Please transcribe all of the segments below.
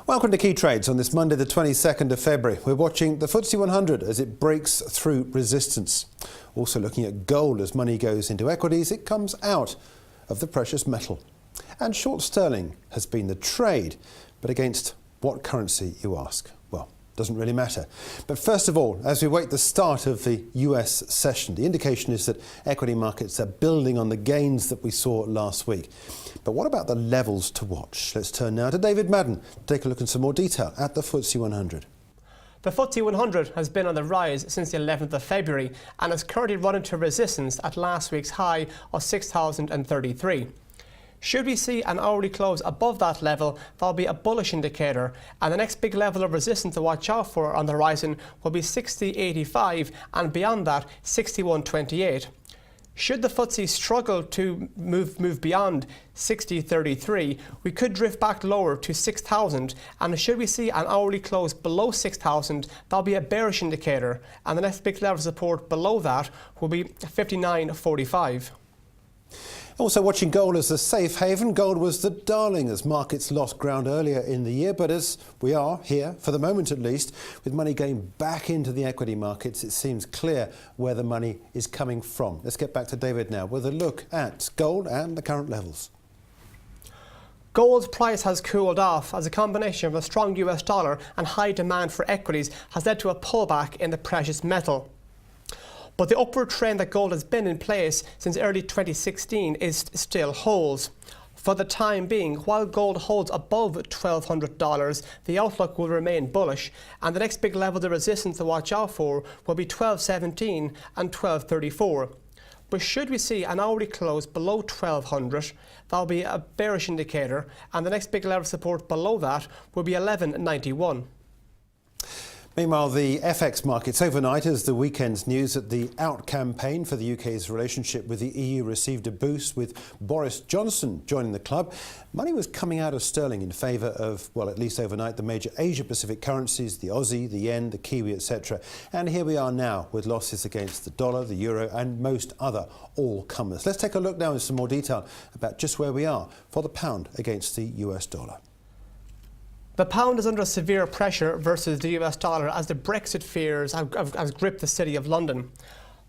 Welcome to Key Trades on this Monday the 22nd of February. We're watching the FTSE 100 as it breaks through resistance. Also looking at gold as money goes into equities, it comes out of the precious metal. And short sterling has been the trade, but against what currency, you ask? Well, doesn't really matter. But first of all, as we wait the start of the US session, the indication is that equity markets are building on the gains that we saw last week. But what about the levels to watch? Let's turn now to David Madden to take a look in some more detail at the FTSE 100. The FTSE 100 has been on the rise since the 11th of February and is currently running to resistance at last week's high of 6,033. Should we see an hourly close above that level, that'll be a bullish indicator, and the next big level of resistance to watch out for on the horizon will be 60.85 and beyond that 61.28. Should the FTSE struggle to move beyond 60.33, we could drift back lower to 6,000, and should we see an hourly close below 6,000, that'll be a bearish indicator, and the next big level of support below that will be 59.45. Also watching gold as a safe haven. Gold was the darling as markets lost ground earlier in the year, but as we are here, for the moment at least, with money going back into the equity markets, it seems clear where the money is coming from. Let's get back to David now with a look at gold and the current levels. Gold's price has cooled off as a combination of a strong US dollar and high demand for equities has led to a pullback in the precious metal. But the upward trend that gold has been in place since early 2016 still holds. For the time being, while gold holds above $1,200, the outlook will remain bullish, and the next big level of resistance to watch out for will be 12.17 and 12.34. But should we see an hourly close below 1,200, that'll be a bearish indicator, and the next big level of support below that will be 11.91. Meanwhile, the FX markets overnight as the weekend's news that the out campaign for the UK's relationship with the EU received a boost with Boris Johnson joining the club. Money was coming out of sterling in favour of, well, at least overnight, the major Asia-Pacific currencies, the Aussie, the yen, the Kiwi, etc. And here we are now with losses against the dollar, the euro and most other all-comers. Let's take a look now in some more detail about just where we are for the pound against the US dollar. The pound is under severe pressure versus the US dollar as the Brexit fears have gripped the city of London.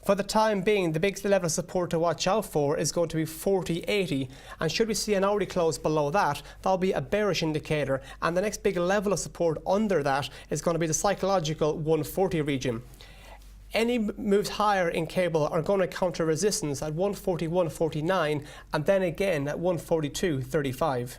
For the time being, the big level of support to watch out for is going to be 40.80, and should we see an hourly close below that, that'll be a bearish indicator, and the next big level of support under that is going to be the psychological 140 region. Any moves higher in cable are going to counter resistance at 141.49 and then again at 142.35.